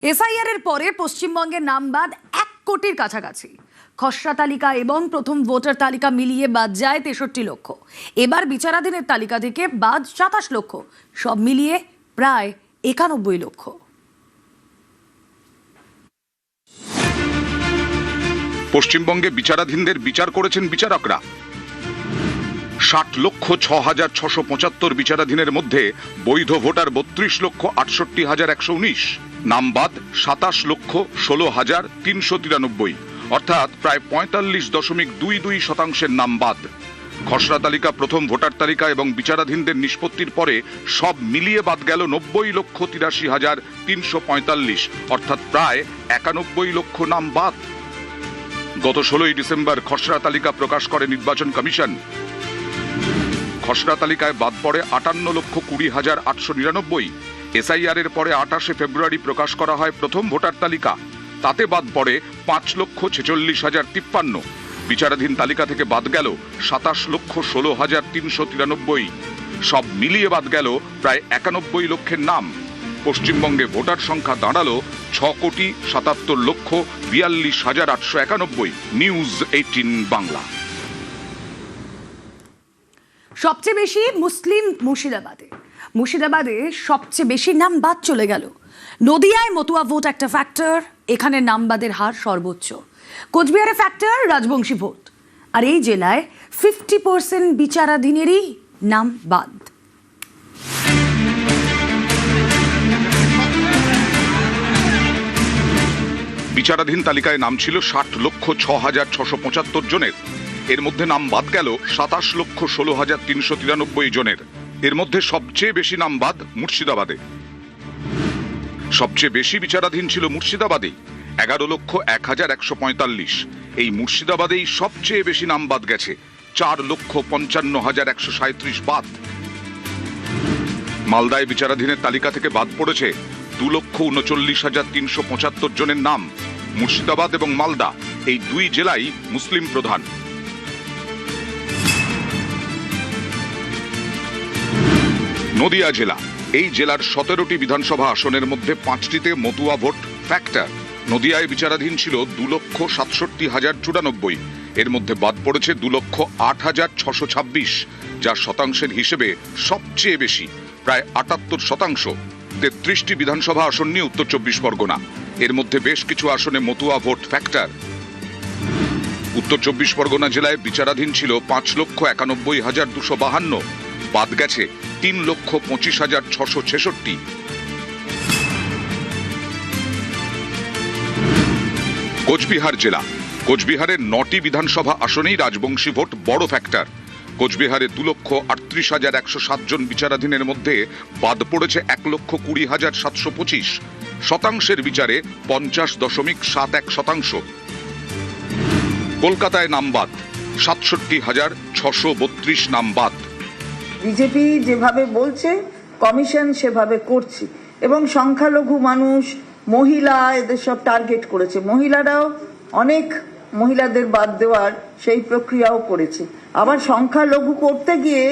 SIR এর পরে পশ্চিমবঙ্গের নাম বাদ 1 কোটির কাছাকাছি। খসড়া তালিকা এবং প্রথম ভোটার তালিকা মিলিয়ে বাদ যায় 63 লক্ষ। এবার বিচারাধীনের তালিকা থেকে বাদ 27 লক্ষ, সব মিলিয়ে প্রায় 91 লক্ষ। পশ্চিমবঙ্গে বিচারাধীনদের বিচার করেছেন বিচারকরা। 60,06,675 বিচারাধীনের মধ্যে বৈধ ভোটার 32,68,119, নাম বাদ 27,16,393, অর্থাৎ প্রায় 45.22% নাম বাদ। খসড়া তালিকা, প্রথম ভোটার তালিকা এবং বিচারাধীনদের নিষ্পত্তির পরে সব মিলিয়ে বাদ গেল 90,83,345, অর্থাৎ প্রায় 91 লক্ষ নাম বাদ। গত 16 ডিসেম্বর খসড়া তালিকা প্রকাশ করে নির্বাচন কমিশন। খসড়া তালিকায় বাদ পড়ে 58,20,899। এসআইআর এর পরে 28 ফেব্রুয়ারি প্রকাশ করা হয় প্রথম ভোটার তালিকা, তাতে বাদ পড়ে 5,46,053। বিচারাধীন তালিকা থেকে বাদ গেল 27,16,393। সব মিলিয়ে বাদ গেল প্রায় 91 লক্ষের নাম। পশ্চিমবঙ্গে ভোটার সংখ্যা দাঁড়ালো 6,77,42,891। নিউজ 18 বাংলা। সবচেয়ে বেশি মুসলিম মুর্শিদাবাদে সবচেয়ে বেশি নাম বাদ চলে গেল। নদিয়ায় মতুয়া ভোট একটা ফ্যাক্টর, এখানে নাম বাদের হার সর্বোচ্চ। কোচবিহারে ফ্যাক্টর রাজবংশী ভোট, আর এই জেলায় 50% বিচারাধীনেরই নাম বাদ। বিচারাধীন তালিকায় নাম ছিল 60,06,675 জনের। এর মধ্যে নাম বাদ গেল 27,16,393 জনের। এর মধ্যে সবচেয়ে বেশি নাম বাদ মুর্শিদাবাদে। সবচেয়ে বেশি বিচারাধীন ছিল মুর্শিদাবাদে, 11,01,145। এই মুর্শিদাবাদেই সবচেয়ে বেশি নাম বাদ গেছে, 4,55,137 বাদ। মালদায় বিচারাধীনের তালিকা থেকে বাদ পড়েছে 2,39,375 জনের নাম। মুর্শিদাবাদ এবং মালদা এই দুই জেলাই মুসলিম প্রধান। নদিয়া জেলা, এই জেলার 17টি বিধানসভা আসনের মধ্যে 5টিতে মতুয়া ভোট ফ্যাক্টর। নদিয়ায় বিচারাধীন ছিল 2,67,094। এর মধ্যে বাদ পড়েছে 2,08,626, যা শতাংশের হিসেবে সবচেয়ে বেশি, প্রায় 78%। 33টি বিধানসভা আসন নিয়ে উত্তর 24 পরগনা, এর মধ্যে বেশ কিছু আসনে মতুয়া ভোট ফ্যাক্টর। উত্তর 24 পরগনা জেলায় বিচারাধীন ছিল 5,91,252, বাদ গেছে 3,25,666। কোচবিহার জেলা, কোচবিহারের 9টি বিধানসভা আসনেই রাজবংশী ভোট বড় ফ্যাক্টর। কোচবিহারে 2,38,107 জন বিচারাধীনের মধ্যে বাদ পড়েছে 1,20,725, শতাংশের বিচারে 50.71%। কলকাতায় নাম বাদ 67,632 নাম বাদ। বিজেপি যেভাবে বলছে কমিশন সেভাবে করছে, এবং সংখ্যালঘু মানুষ, মহিলা, এদের সব টার্গেট করেছে। মহিলারাও অনেক মহিলাদের বাদ দেওয়ার সেই প্রক্রিয়াও করেছে। আবার সংখ্যালঘু করতে গিয়ে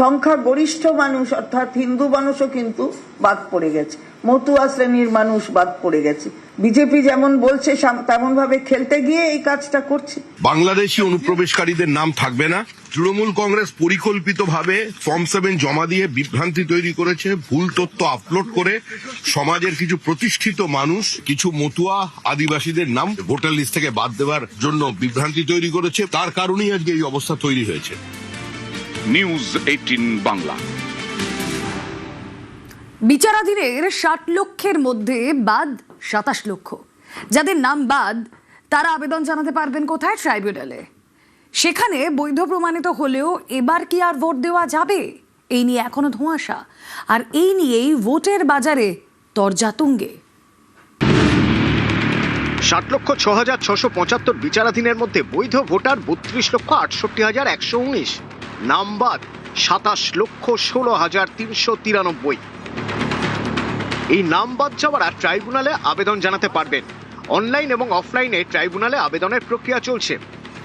সংখ্যাগরিষ্ঠ মানুষ অর্থাৎ হিন্দু মানুষও কিন্তু বাদ পড়ে গেছে, মতুয়া শ্রেণীর মানুষ বাদ পড়ে গেছে। বিজেপি যেমন বলছে তেমন ভাবে খেলতে গিয়ে এই কাজটা করছে। বাংলাদেশি অনুপ্রবেশকারীদের নাম থাকবে না। তৃণমূল কংগ্রেস পরিকল্পিতভাবে ফর্ম 7 জমা দিয়ে বিভ্রান্তি তৈরি করেছে, ভুল তথ্য আপলোড করে সমাজের কিছু প্রতিষ্ঠিত মানুষ, কিছু মতুয়া আদিবাসীদের নাম ভোটার লিস্ট থেকে বাদ দেওয়ার জন্য বিভ্রান্তি তৈরি করেছে। তার কারণেই আজকে এই অবস্থা তৈরি হয়েছে। নিউজ 18 বাংলা। বিচারাধীনের 60 লক্ষের মধ্যে বাদ 27 লক্ষ। যাদের নাম বাদ তারা আবেদন জানাতে পারবেন কোথায়? ট্রাইব্যুনালে। সেখানে বৈধ প্রমাণিত হলেও এবার কি আর ভোট দেওয়া যাবে? এই নিয়ে এখনো ধোঁয়াশা, আর এই নিয়েই ভোটের বাজারে তরজাতুঙ্গে। 60,06,675 বিচারাধীনের মধ্যে বৈধ ভোটার 32,68,119, নাম বাদ 27,16,393। এই নাম বাদ যাওয়ারা ট্রাইব্যুনালে আবেদন জানাতে পারবেন। অনলাইন এবং অফলাইনে ট্রাইব্যুনালে আবেদনের প্রক্রিয়া চলছে।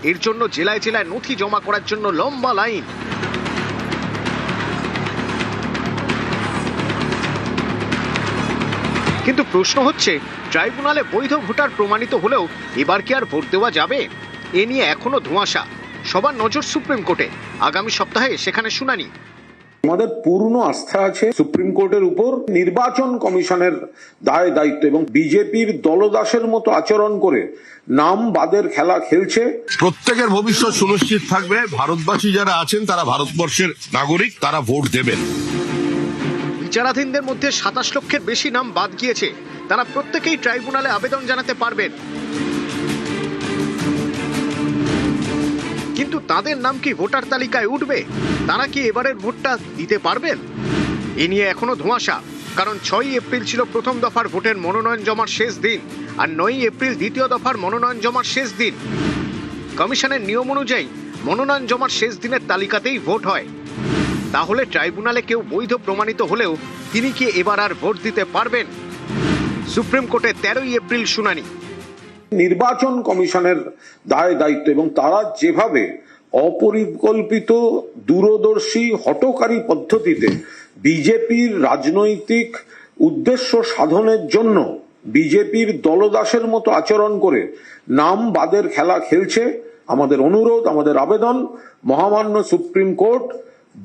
এর জন্য জেলায় জেলায় নথি জমা করার জন্য লম্বা লাইন। কিন্তু প্রশ্ন হচ্ছে, ট্রাইব্যুনালে বৈধ ভোটার প্রমাণিত হলেও এবার কি আর ভোট দেওয়া যাবে? এ নিয়ে এখনো ধোঁয়াশা। সবার নজর সুপ্রিম কোর্টে। আগামী সপ্তাহে সেখানে শুনানি। আমাদের পূর্ণ আস্থা আছে সুপ্রিম কোর্টের উপর। নির্বাচন কমিশনের দায় দায়িত্ব এবং বিজেপির দলদাসের মতো আচরণ করে নাম বাদের খেলা খেলছে। প্রত্যেকের ভবিষ্যৎ সুনিশ্চিত থাকবে। ভারতবাসী যারা আছেন তারা ভারতবর্ষের নাগরিক, তারা ভোট দেবেন। বিচারাধীনদের মধ্যে 27 লক্ষের বেশি নাম বাদ গিয়েছে। তারা প্রত্যেকেই ট্রাইব্যুনালে আবেদন জানাতে পারবেন, কিন্তু তাদের নাম কি ভোটার তালিকায় উঠবে? তারা কি এবারের ভোটটা দিতে পারবেন? এ নিয়ে এখনো ধোঁয়াশা। কারণ 6ই এপ্রিল ছিল প্রথম দফার ভোটের মনোনয়ন জমার শেষ দিন, আর 9ই এপ্রিল দ্বিতীয় দফার মনোনয়ন জমার শেষ দিন। কমিশনের নিয়ম অনুযায়ী মনোনয়ন জমার শেষ দিনের তালিকাতেই ভোট হয়। তাহলে ট্রাইব্যুনালে কেউ বৈধ প্রমাণিত হলেও তিনি কি এবার আর ভোট দিতে পারবেন? সুপ্রিম কোর্টে 13ই এপ্রিল শুনানি। নির্বাচন কমিশনের দায় দায়িত্ব এবং তারা যেভাবে অপরিকল্পিত, দূরদর্শী, হঠকারী পদ্ধতিতে বিজেপির রাজনৈতিক উদ্দেশ্য সাধনের জন্য বিজেপির দলদাসের মতো আচরণ করে নাম বাদের খেলা খেলছে, আমাদের অনুরোধ, আমাদের আবেদন, মহামান্য সুপ্রিম কোর্ট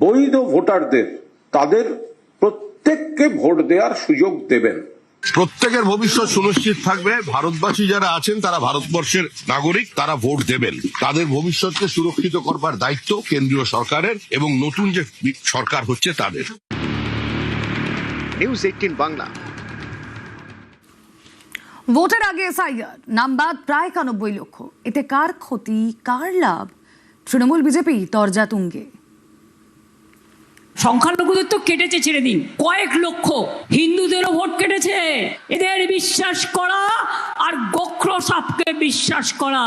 বৈধ ভোটারদের তাদের প্রত্যেককে ভোট দেওয়ার সুযোগ দেবেন। প্রত্যেকের ভবিষ্যৎ সুনিশ্চিত থাকবে। ভারতবাসী যারা আছেন তারা ভারতবর্ষের নাগরিক, তারা ভোট দেবেন। তাদের ভবিষ্যৎকে সুরক্ষিত করবার দায়িত্ব কেন্দ্রীয় সরকারের এবং নতুন যে সরকার হচ্ছে তাদের। নিউজ 18 বাংলা। ভোটের আগে এসআইআর, নাম বাদ প্রায় 91 লক্ষ। এতে কার ক্ষতি, কার লাভ? তৃণমূল বিজেপি তরজা তুঙ্গে। সংখ্যালঘুদের তো কেটেছে, ছেড়ে দিন, কয়েক লক্ষ হিন্দুদেরও ভোট কেটেছে। এদের বিশ্বাস করা আর গোখর সাপকে বিশ্বাস করা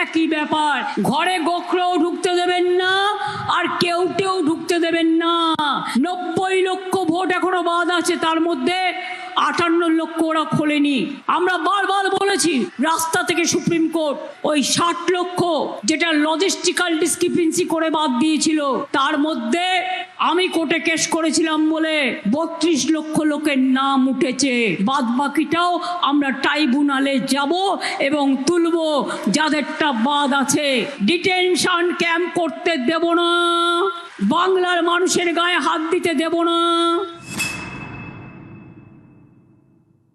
একই ব্যাপার। ঘরে গোখরও ঢুকতে দেবেন না, আর কেউটেও ঢুকতে দেবেন না। 90 লক্ষ ভোট এখনো বাদ আছে, তার মধ্যে 58 লক্ষ ওরা খোলেনি। আমরা বারবার বলেছি, রাস্তা থেকে সুপ্রিম কোর্ট ওই 60 লক্ষ যেটা লজিস্টিক্যাল ডিসক্রিপেন্সি করে বাদ দিয়েছিল, তার মধ্যে আমি কোর্টে কেস করেছিলাম বলে 32 লক্ষ লোকের নাম উঠেছে। বাদ বাকিটাও আমরা ট্রাইব্যুনালে যাব এবং তুলব যাদেরটা বাদ আছে। ডিটেনশন ক্যাম্প করতে দেব না, বাংলার মানুষের গায়ে হাত দিতে দেব না।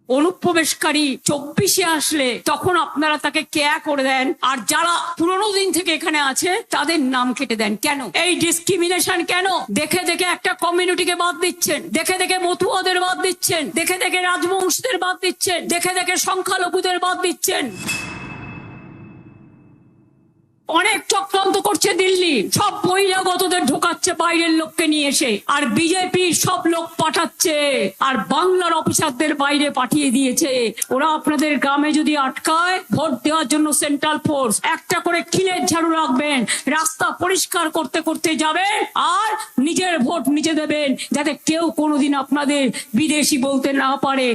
অনুপ্রবেশকারী 24-এ আসলে তখন আপনারা তাকে কেয়া করে দেন, আর যারা পুরোনো দিন থেকে এখানে আছে তাদের নাম কেটে দেন। কেন এই ডিসক্রিমিনেশন? কেন? দেখে দেখে একটা কমিউনিটিকে বাদ দিচ্ছেন, দেখে দেখে মতুয়াদের বাদ দিচ্ছেন, দেখে দেখে রাজবংশীদের বাদ দিচ্ছেন, দেখে দেখে সংখ্যালঘুদের বাদ দিচ্ছেন। অনেক চক্রান্ত করছে দিল্লি, সব বহিরাগতদের ঢোকাচ্ছে বাইরের লোককে নিয়ে এসে, আর বিজেপি সব লোক পাঠাচ্ছে, আর বাংলার অফিসারদের বাইরে পাঠিয়ে দিয়েছে। ওরা আপনাদের গ্রামে যদি আটকায়, ভোট দেওয়ার জন্য সেন্ট্রাল ফোর্স একটা করে কিলের ঝাড়ু রাখবেন, রাস্তা পরিষ্কার করতে করতে যাবেন, আর নিজের ভোট নিজে দেবেন, যাতে কেউ কোনোদিন আপনাদের বিদেশি বলতে না পারে।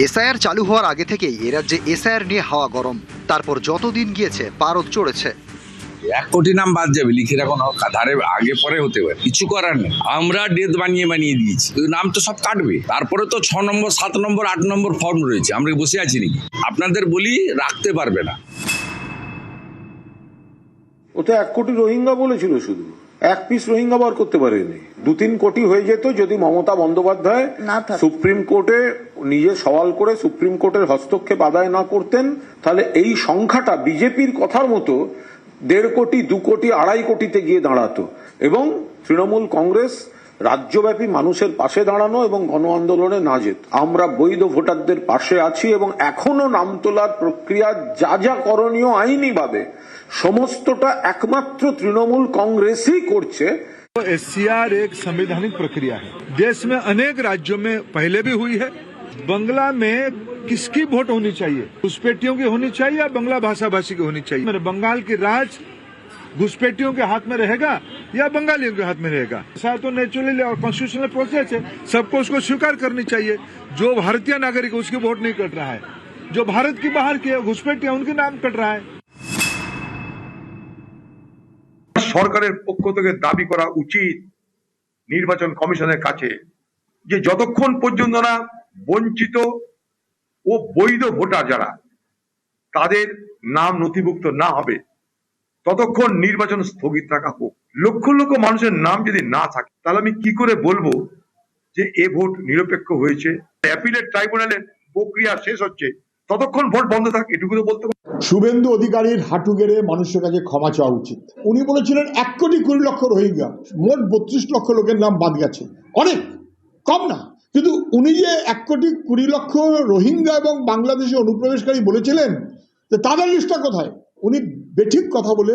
এসআইআর চালু হওয়ার আগে থেকেই এ রাজ্যে এসআইআর নিয়ে হাওয়া গরম। তারপর যতদিন গিয়েছে পারদ চড়েছে। 1 কোটি নাম বাদ যাবে, লিখে রাখুন, ধারে আগে পরে হতে পারে, কিছু করার নেই। আমরা ডেট বানিয়ে দিয়েছি, নাম তো সব কাটবে। তারপরে তো 6 নম্বর, 7 নম্বর, 8 নম্বর ফর্ম রয়েছে, আমরা বসে আছি নাকি? আপনাদের বলি, রাখতে পারবে না। ওটা 1 কোটি রোহিঙ্গা বলেছিল, শুধু 1 পিস রোহিঙ্গা বার করতে পারেনি। 2-3 কোটি হয়ে যেত যদি মমতা বন্দ্যোপাধ্যায় সুপ্রিম কোর্টে নিজে সওয়াল করে সুপ্রিম কোর্টের হস্তক্ষেপ আদায় না করতেন, তাহলে এই সংখ্যাটা বিজেপির কথার মতো 1.5 কোটি, 2 কোটি, 2.5 কোটিতে গিয়ে দাঁড়াতো। এবং তৃণমূল কংগ্রেস রাজ্যব্যাপী মানুষের পাশে দাঁড়ানো এবং গণ আন্দোলনে না যেত। আমরা বৈধ ভোটারদের পাশে আছি এবং এখনো নাম তোলার প্রক্রিয়া যা যা করণীয় আইনিভাবে সমস্তটা একমাত্র তৃণমূল কংগ্রেসই করছে। एससीआर एक संवैधानिक प्रक्रिया है, देश में अनेक राज्यों में पहले भी हुई है। बंगला में किसकी वोट होनी चाहिए? घुसपैठियों की होनी चाहिए या बंगला भाषा भाषी की होनी चाहिए? मेरे बंगाल की राज घुसपैठियों के हाथ में रहेगा या बंगालियों के हाथ में रहेगा? ऐसा तो नेचुरली और कॉन्स्टिट्यूशनल प्रोसेस है, सबको उसको स्वीकार करनी चाहिए। जो भारतीय नागरिक उसकी वोट नहीं कट रहा है, जो भारत की बाहर के घुसपैठिया उनके नाम कट रहा है। সরকারের পক্ষ থেকে দাবি করা উচিত নির্বাচন কমিশনের কাছে যে যতক্ষণ পর্যন্ত না বঞ্চিত ও বৈধ ভোটার যারা তাদের নাম নথিভুক্ত না হবে ততক্ষণ নির্বাচন স্থগিত রাখা হোক। লক্ষ লক্ষ মানুষের নাম যদি না থাকে তাহলে আমি কি করে বলবো যে এ ভোট নিরপেক্ষ হয়েছে? অ্যাপিলেট ট্রাইব্যুনালের প্রক্রিয়া শেষ হচ্ছে ততক্ষণ ভোট বন্ধ থাক, এটুকু তো বলতে পারি। শুভেন্দু অধিকারীর হাঁটু গেড়ে মানুষের কাছে ক্ষমা চাওয়া উচিত। উনি বলেছিলেন 1,20,00,000 রোহিঙ্গা, মোট 32 লক্ষ লোকের নাম বাদ গেছে, অনেক কম না। কিন্তু উনি যে 1,20,00,000 রোহিঙ্গা এবং বাংলাদেশি অনুপ্রবেশকারী বলেছিলেন যে তাদের লিস্টটা কোথায়? উনি বেঠিক কথা বলে,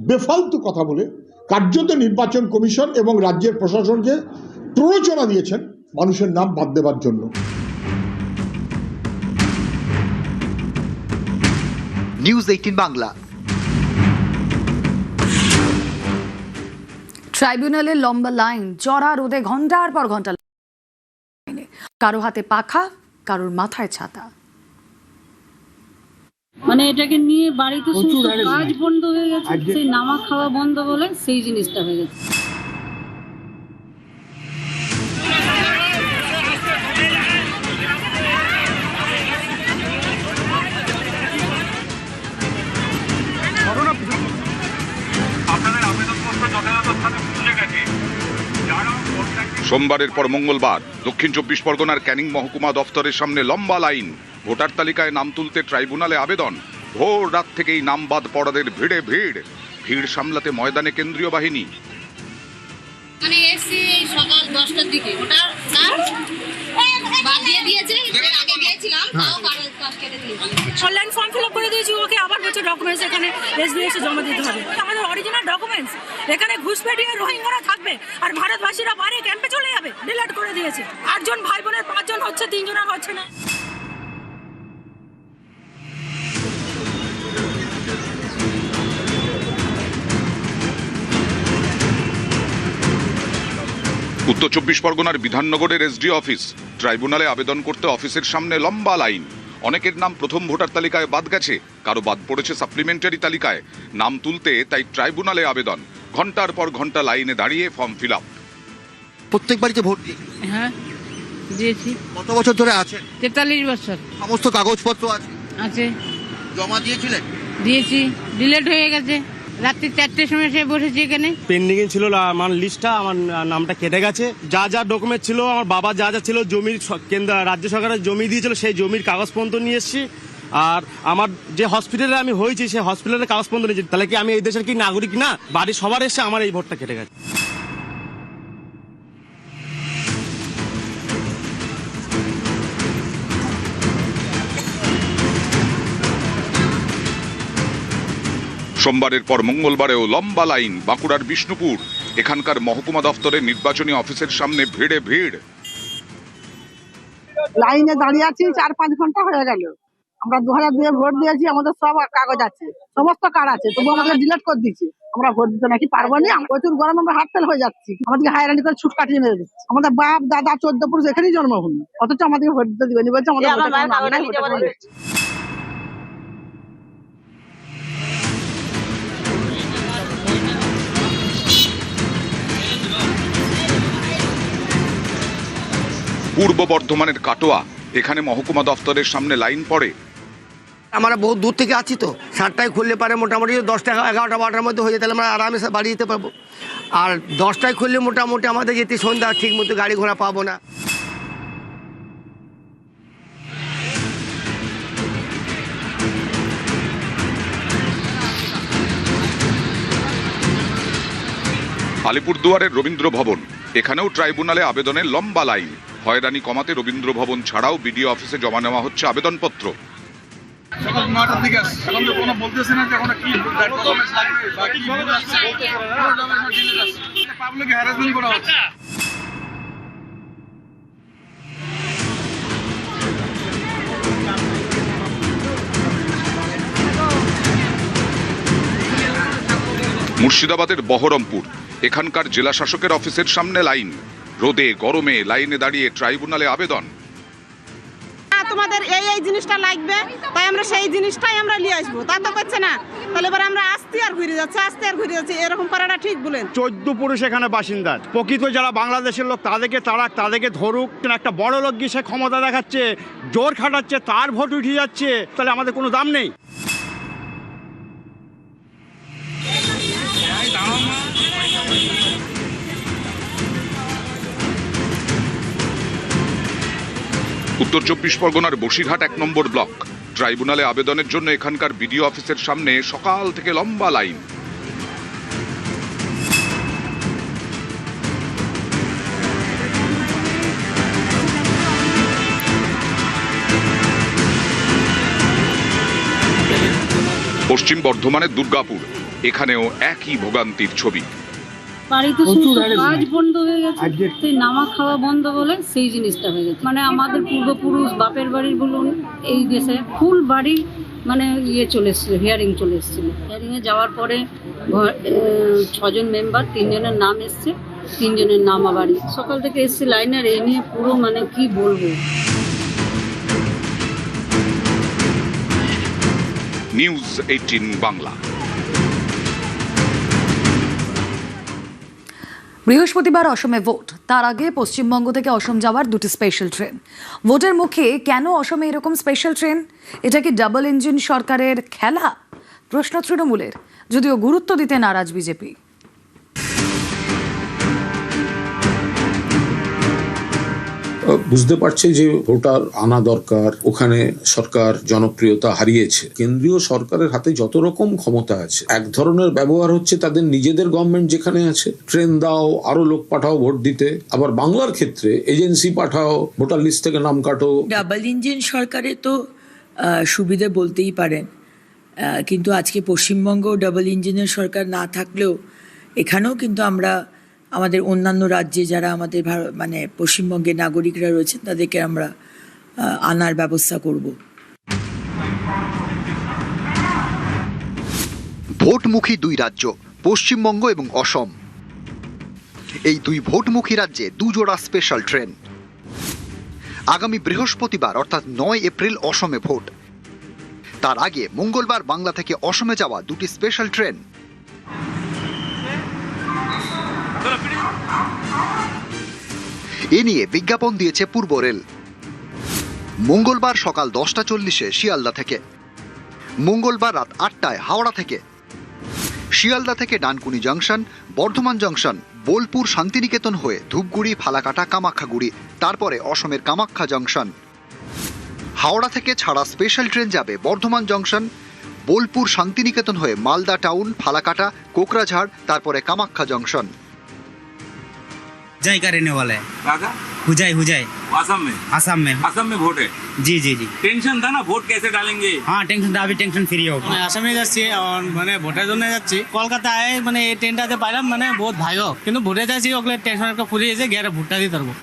বেফালতু কথা বলে কার্যত নির্বাচন কমিশন এবং রাজ্যের প্রশাসনকে প্ররোচনা দিয়েছেন মানুষের নাম বাদ দেওয়ার জন্য। নিউজ 18 বাংলা। ট্রাইব্যুনালের লম্বা লাইন, চড়া রোদে ঘন্টার পর ঘন্টা, কারো হাতে পাখা, কারোর মাথায় ছাতা। মানে এটাকে নিয়ে বাড়িতে কাজ বন্ধ হয়ে গেছে, সেই নামা খাওয়া বন্ধ বলে সেই জিনিসটা হয়ে গেছে। সোমবারের পর মঙ্গলবার দক্ষিণ 24 পরগনার ক্যানিং মহকুমা দফতরের সামনে লম্বা লাইন। ভোটার তালিকায় নাম তুলতে ট্রাইব্যুনালে আবেদন। ভোর রাত থেকেই নাম বাদ পড়াদের ভিড়ে ভিড়। ভিড় সামলাতে ময়দানে কেন্দ্রীয় বাহিনী। মানে এসি সকাল 10টার দিকে ওটার বাদ দিয়ে দিয়েছে, আগে গিয়েছিলাম তাও কাজ কেটে দিয়েছে। অনলাইন ফর্ম ফিল আপ করে দিয়েছি, ওকে আবার হচ্ছে ডকুমেন্টস এখানে এসবিএসে জমা দিতে হবে। আমাদের অরিজিনাল ডকুমেন্টস এখানে ঘুষপেটিয়ে রোহিঙ্গারা থাকবে আর ভারতবাসীরা বাইরে ক্যাম্পে চলে যাবে, ডিলিট করে দিয়েছে। 8 জন ভাই বোনের 5 জন হচ্ছে, 3 জন আর হচ্ছে না। উত্তর 24 পরগনার বিধাননগরের এসডি অফিস। ট্রাইব্যুনালে আবেদন করতে অফিসের সামনে লম্বা লাইন। অনেকের নাম প্রথম ভোটার তালিকায় বাদ গেছে, কারো বাদ পড়েছে সাপ্লিমেন্টারি তালিকায়। নাম তুলতে তাই ট্রাইব্যুনালে আবেদন। ঘন্টার পর ঘন্টা লাইনে দাঁড়িয়ে ফর্ম ফিল আপ। প্রত্যেক বাড়িতে ভোট দিয়ে হ্যাঁ দিয়েছি। কত বছর ধরে আছে? 43 বছর। সমস্ত কাগজপত্র আছে? আছে। জমা দিয়েছিলেন? দিয়েছি, ডিলিট হয়ে গেছে। রাত্রি 4টের সময় সে বসেছি এখানে। পেন্ডিং ছিল আমার লিস্টটা, আমার নামটা কেটে গেছে। যা যা ডকুমেন্ট ছিল, আমার বাবা যা যা ছিল, জমির কেন্দ্র রাজ্য সরকারের জমি দিয়েছিল, সেই জমির কাগজপত্র নিয়ে এসেছি। আর আমার যে হসপিটালে আমি হয়েছি সেই হসপিটালের কাগজপত্র নিয়েছি। তাহলে কি আমি এই দেশের কি নাগরিক না? বাড়ির সবার এসে আমার এই ভোটটা কেটে গেছে। সোমবারের পর মঙ্গলবারেও লম্বা লাইন। বাঁকুড়ার বিষ্ণুপুর। এখানকার মহকুমা দফতরের নির্বাচনী অফিসের সামনে ভিড়ে ভিড়। লাইনে দাঁড়িয়ে আছি 4-5 ঘন্টা হয়ে গেল। আমরা 2002 ভোট দিয়েছি, আমাদের সব কাগজ আছে, সমস্ত কার্ড আছে, তবু আমাদের ডিলিট করে দিচ্ছে। আমরা ভোট দিতে নাকি পারবো না, প্রচুর গরম, আমরা হাত ফেল হয়ে যাচ্ছি। আমাদেরকে হায়রানি করে ছুট কাটিয়ে মেরে দিচ্ছে। আমাদের বাপ দাদা 14 পুরুষ এখানেই জন্মভূমি, অথচ আমাদেরকে ভোট দিতে দিবেনি বলছে। আমাদের পূর্ব বর্ধমানের কাটোয়া। এখানে মহকুমা দফতরের সামনে লাইন পড়ে। আমরা বহু দূর থেকে আছি, তো 7টায় খুললে পারে মোটামুটি 10টা 11টা 12টার মধ্যে হয়ে যেতে আমরা আরামে বাড়ি যেতে পারবো। আর 10টায় খুললে মোটামুটি আমাদের যেতে সন্ধ্যা, ঠিক মতো গাড়ি ঘোড়া পাবো না। আলিপুরদুয়ারের রবীন্দ্র ভবন। এখানেও ট্রাইব্যুনালে আবেদনের লম্বা লাইন। হয়রানি কমাতে রবীন্দ্র ভবন ছাড়াও বিডিও অফিসে জমা নেওয়া হচ্ছে আবেদনপত্র। সকাল 9টার দিকে এখন তো কোনো বলতেছে না যে এখন কি ডকুমেন্টস লাগবে বা কি ভুল আছে, পাবলিক হ্যারাসমেন্ট করা হচ্ছে। মুর্শিদাবাদের বহরমপুর। এখানকার জেলা শাসকের অফিসের সামনে লাইন। রোদে গরমে লাইনে দাঁড়িয়ে ট্রাইব্যুনালে আবেদন। এত তোমাদের এই জিনিসটা লাগবে, তাই আমরা সেই জিনিসটাই আমরা নিয়ে আসবো, তা তো করছে না। তাহলে এবার আমরা আস্তে আর ঘুরে যাচ্ছি, এরকম করাটা ঠিক বলেন। 14 পুরুষ এখানে বাসিন্দা, প্রকৃত যারা বাংলাদেশের লোক তাদেরকে ধরুক। একটা বড় লোক গিয়ে সে ক্ষমতা দেখাচ্ছে, জোর খাটাচ্ছে, তার ভোট উঠে যাচ্ছে, তাহলে আমাদের কোনো দাম নেই। উত্তর 24 পরগনার বসিরহাট 1 নম্বর ব্লক ট্রাইব্যুনালে আবেদনের জন্য এখানকার বিডিও অফিসের সামনে সকাল থেকে লম্বা লাইন। পশ্চিম বর্ধমানের দুর্গাপুর, এখানেও একই ভোগান্তির ছবি। বাড়িতে কাজ বন্ধ হয়ে গেছে, সেই নামা খাওয়া বন্ধ বলে সেই জিনিসটা হয়ে গেছে। মানে আমাদের পূর্বপুরুষ বাপের বাড়ির বলুন, এই দেশে ফুল বাড়ি মানে চলে এসেছিল, হিয়ারিং চলে এসেছিল। হিয়ারিংয়ে যাওয়ার পরে 6 জন মেম্বার, 3 জনের নাম এসছে, 3 জনের নাম আবারই সকাল থেকে এসছে লাইনের। এই নিয়ে পুরো মানে কি বলবো। নিউজ 18 বাংলা। বৃহস্পতিবার অসমে ভোট, তার আগে পশ্চিমবঙ্গ থেকে অসম যাওয়ার 2টি স্পেশাল ট্রেন। ভোটের মুখে কেন অসমে এরকম স্পেশাল ট্রেন? এটা কি ডাবল ইঞ্জিন সরকারের খেলা? প্রশ্ন তৃণমূলের, যদিও গুরুত্ব দিতে নারাজ বিজেপি। বুঝতে পারছে যে ভোটার আনা দরকার, ওখানে সরকার জনপ্রিয়তা হারিয়েছে। কেন্দ্রীয় সরকারের হাতে যত রকম ক্ষমতা আছে, এক ধরনের ব্যবহার হচ্ছে তাদের নিজেদের গভর্নমেন্ট যেখানে আছে, ট্রেন দাও, আরো লোক পাঠাও ভোট দিতে। আবার বাংলার ক্ষেত্রে এজেন্সি পাঠাও, ভোটার লিস্ট থেকে নাম কাটো। ডাবল ইঞ্জিন সরকারে তো সুবিধে বলতেই পারেন, কিন্তু আজকে পশ্চিমবঙ্গ ডাবল ইঞ্জিনের সরকার না থাকলেও এখানেও কিন্তু আমরা আমাদের অন্যান্য রাজ্যে যারা আমাদের মানে পশ্চিমবঙ্গের নাগরিকরা রয়েছেন তাদেরকে আমরা আনার ব্যবস্থা করব। ভোটমুখী 2 রাজ্য, পশ্চিমবঙ্গ এবং অসম। এই 2 ভোটমুখী রাজ্যে 2 জোড়া স্পেশাল ট্রেন। আগামী বৃহস্পতিবার অর্থাৎ 9 এপ্রিল অসমে ভোট, তার আগে মঙ্গলবার বাংলা থেকে অসমে যাওয়া 2টি স্পেশাল ট্রেন। এ নিয়ে বিজ্ঞাপন দিয়েছে পূর্ব রেল। মঙ্গলবার সকাল 10:40-এ শিয়ালদা থেকে, মঙ্গলবার রাত 8টায় হাওড়া থেকে, শিয়ালদা থেকে ডানকুনি জংশন, বর্ধমান জংশন, বোলপুর শান্তিনিকেতন হয়ে ধূপগুড়ি, ফালাকাটা, কামাখ্যাগুড়ি, তারপরে অসমের কামাখ্যা জংশন। হাওড়া থেকে ছাড়া স্পেশাল ট্রেন যাবে বর্ধমান জংশন, বোলপুর শান্তিনিকেতন হয়ে মালদা টাউন, ফালাকাটা, কোকরাঝাড়, তারপরে কামাখ্যা জংশন। हुजाई का रहने वाला है। हुजाई आसाम में वोट है। जी जी जी टेंशन था ना, वोट कैसे डालेंगे? हाँ टेंशन था, अभी टेंशन फ्री हो। আসামে যাচ্ছি মানে ভোটের জন্য যাচ্ছি। কলকাতায় মানে এই ট্রেনটাতে পাইলাম, মানে বহুত ভালো, কিন্তু ভোটে যাচ্ছি ওগুলো টেনশন একটা ফুরিয়ে এসে গিয়ে ভোটটা দিতে পারবো।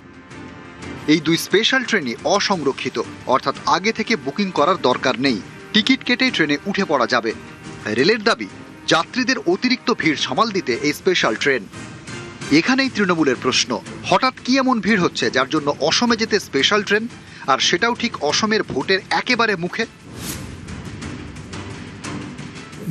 এই 2 স্পেশাল ট্রেনই অসংরক্ষিত, অর্থাৎ আগে থেকে বুকিং করার দরকার নেই, টিকিট কেটেই ট্রেনে উঠে পড়া যাবে। রেলের দাবি, যাত্রীদের অতিরিক্ত ভিড় সামাল দিতে এই স্পেশাল ট্রেন। এখানেই তৃণমূলের প্রশ্ন, হঠাৎ কি এমন ভিড় হচ্ছে যার জন্য অসমে যেতে স্পেশাল ট্রেন, আর সেটাও ঠিক অসমের ভোটের একেবারে মুখে?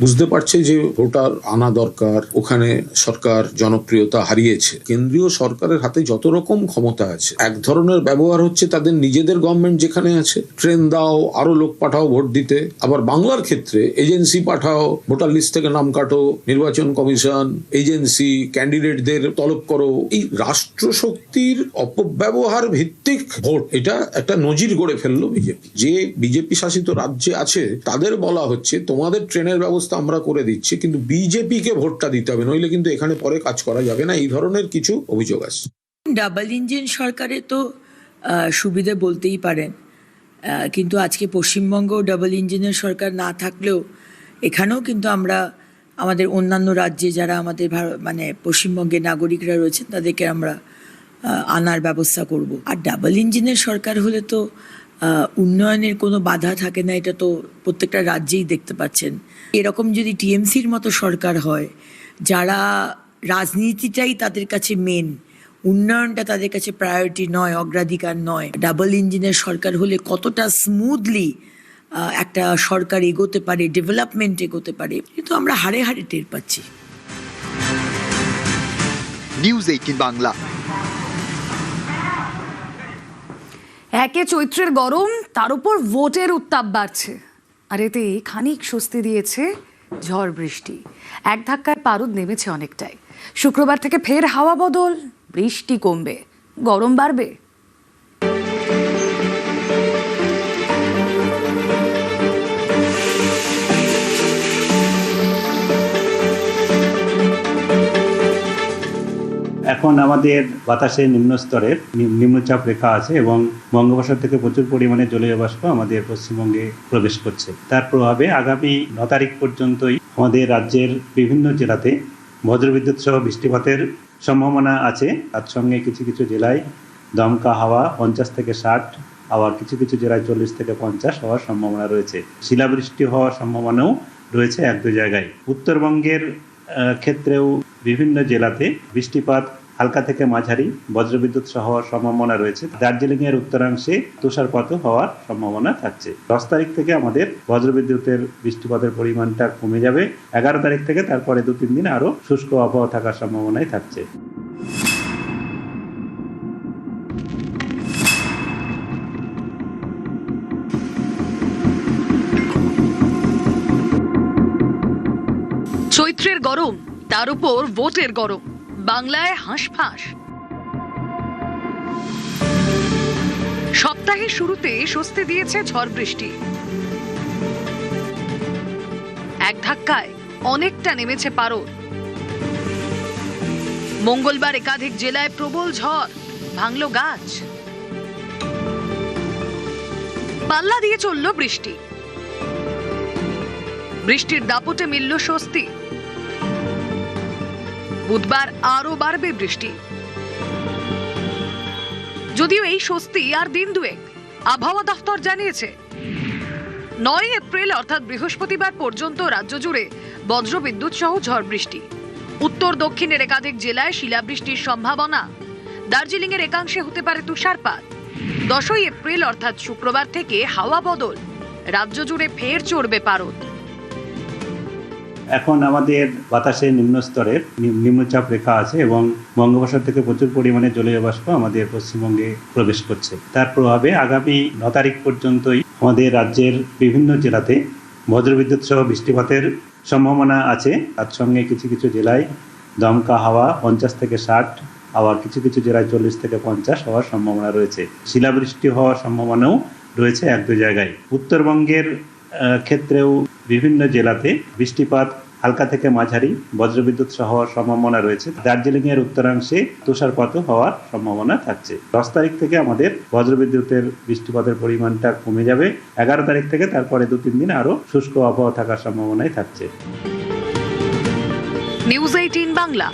বুঝতে পারছে যে ভোটার আনা দরকার, ওখানে সরকার জনপ্রিয়তা হারিয়েছে। কেন্দ্রীয় সরকারের হাতে যত রকম ক্ষমতা আছে, এক ধরনের ব্যবহার হচ্ছে তাদের নিজেদের গভর্নমেন্ট যেখানে আছে, ট্রেন দাও, আরো লোক পাঠাও ভোট দিতে। আবার বাংলার ক্ষেত্রে এজেন্সি পাঠাও, ভোটার লিস্ট থেকে নাম কাটো, নির্বাচন কমিশন, এজেন্সি, ক্যান্ডিডেটদের তলব করো। এই রাষ্ট্রশক্তির অপব্যবহার ভিত্তিক ভোট, এটা একটা নজির গড়ে ফেললো বিজেপি। যে বিজেপি শাসিত রাজ্যে আছে তাদের বলা হচ্ছে তোমাদের ট্রেনের ব্যবস্থা আমরা করে দিচ্ছি, কিন্তু বিজেপিকে ভোটটা দিতে হবে, নইলে কিন্তু এখানে পরে কাজ করা যাবে না। এই ধরনের কিছু অভিযোগ আছে। ডাবল ইঞ্জিন সরকারে তো সুবিধে বলতেই পারেন, কিন্তু আজকে পশ্চিমবঙ্গ ডাবল ইঞ্জিনের সরকার না থাকলেও এখানেও কিন্তু আমরা আমাদের অন্যান্য রাজ্যে যারা আমাদের মানে পশ্চিমবঙ্গের নাগরিকরা রয়েছেন তাদেরকে আমরা আনার ব্যবস্থা করব। আর ডাবল ইঞ্জিনের সরকার হলে তো উন্নয়নের কোনো বাধা থাকে না, এটা তো প্রত্যেকটা রাজ্যেই দেখতে পাচ্ছেন। এরকম যদি টিএমসির মতো সরকার হয়, যারা রাজনীতিটাই তাদের কাছে মেন, উন্নয়নটা তাদের কাছে প্রায়োরিটি নয়, অগ্রাধিকার নয়। ডাবল ইঞ্জিনের সরকার হলে কতটা স্মুথলি একটা সরকার এগোতে পারে, ডেভেলপমেন্ট এগোতে পারে, কিন্তু আমরা হাড়ে হাড়ে টের পাচ্ছি। নিউজ 18 বাংলা। একে চৈত্রের গরম, তার উপর ভোটের উত্তাপ বাড়ছে, আর এতে খানিক স্বস্তি দিয়েছে ঝড় বৃষ্টি। এক ধাক্কায় পারদ নেমেছে অনেকটাই। শুক্রবার থেকে ফের হাওয়া বদল, বৃষ্টি কমবে, গরম বাড়বে। এখন আমাদের বাতাসে নিম্নস্তরের নিম্নচাপ রেখা আছে এবং বঙ্গোপসাগর থেকে প্রচুর পরিমাণে জলীয় বাষ্প আমাদের পশ্চিমবঙ্গে প্রবেশ করছে। তার প্রভাবে আগামী 9 তারিখ পর্যন্তই আমাদের রাজ্যের বিভিন্ন জেলাতে বজ্রবিদ্যুৎ সহ বৃষ্টিপাতের সম্ভাবনা আছে। তার সঙ্গে কিছু কিছু জেলায় দমকা হাওয়া 50 থেকে 60, আবার কিছু কিছু জেলায় 40 থেকে 50 হওয়ার সম্ভাবনা রয়েছে। শিলাবৃষ্টি হওয়ার সম্ভাবনাও রয়েছে 1-2 জায়গায়। উত্তরবঙ্গের ক্ষেত্রেও বিভিন্ন জেলাতে বৃষ্টিপাত হালকা থেকে মাঝারি, বজ্রবিদ্যুৎ সহ হওয়ার সম্ভাবনা রয়েছে। দার্জিলিং এর উত্তরাংশে তুষারপাতও হওয়ার সম্ভাবনা থাকছে। 10 তারিখ থেকে আমাদের বজ্রবিদ্যুতের বৃষ্টিপাতের পরিমাণটা কমে যাবে। 11 তারিখ থেকে তারপরে 2-3 দিন আরো শুষ্ক আবহাওয়া থাকার সম্ভাবনাই থাকছে। চৈত্রের গরম, তার উপর ভোটের গরম, বাংলায় হাঁসফাঁস। সপ্তাহের শুরুতে স্বস্তি দিয়েছে ঝড় বৃষ্টি। এক ধাক্কায় অনেকটা নেমেছে পারদ। মঙ্গলবার একাধিক জেলায় প্রবল ঝড়, ভাঙল গাছ। পাল্লা দিয়ে চলল বৃষ্টি। বৃষ্টির দাপটে মিলল স্বস্তি। বুধবার আরো বাড়বে বৃষ্টি। যদিও এই স্বস্তি আর দিন দুয়েক, আবহাওয়া দফতর জানিয়েছে 9 এপ্রিল অর্থাৎ বৃহস্পতিবার পর্যন্ত রাজ্য জুড়ে বজ্রবিদ্যুৎ সহ ঝড় বৃষ্টি। উত্তর দক্ষিণের একাধিক জেলায় শিলাবৃষ্টির সম্ভাবনা। দার্জিলিং এর একাংশে হতে পারে তুষারপাত। 10 এপ্রিল অর্থাৎ শুক্রবার থেকে হাওয়া বদল, রাজ্য জুড়ে ফের চড়বে পারদ। এখন আমাদের বাতাসে নিম্নস্তরের নিম্নচাপ রেখা আছে এবং বঙ্গোপসাগর থেকে প্রচুর পরিমাণে জলীয় বাষ্প আমাদের পশ্চিমবঙ্গে প্রবেশ করছে। তার প্রভাবে আগামী 9 তারিখ পর্যন্তই আমাদের রাজ্যের বিভিন্ন জেলাতে বজ্রবিদ্যুৎ সহ বৃষ্টিপাতের সম্ভাবনা আছে। তার সঙ্গে কিছু কিছু জেলায় দমকা হাওয়া 50 থেকে 60, আবার কিছু কিছু জেলায় 40 থেকে 50 হওয়ার সম্ভাবনা রয়েছে। শিলাবৃষ্টি হওয়ার সম্ভাবনাও রয়েছে 1-2 জায়গায়। উত্তরবঙ্গের ক্ষেত্রেও বিভিন্ন জেলাতে বৃষ্টিপাত হালকা থেকে মাঝারি, বজ্রবিদ্যুৎ সহ হওয়ার সম্ভাবনা রয়েছে। দার্জিলিং এর উত্তরাংশে তুষারপাতও হওয়ার সম্ভাবনা থাকছে। 10 তারিখ থেকে আমাদের বজ্রবিদ্যুতের বৃষ্টিপাতের পরিমাণটা কমে যাবে। 11 তারিখ থেকে তারপরে 2-3 দিন আরো শুষ্ক আবহাওয়া থাকার সম্ভাবনাই থাকছে। নিউজ 18 বাংলা।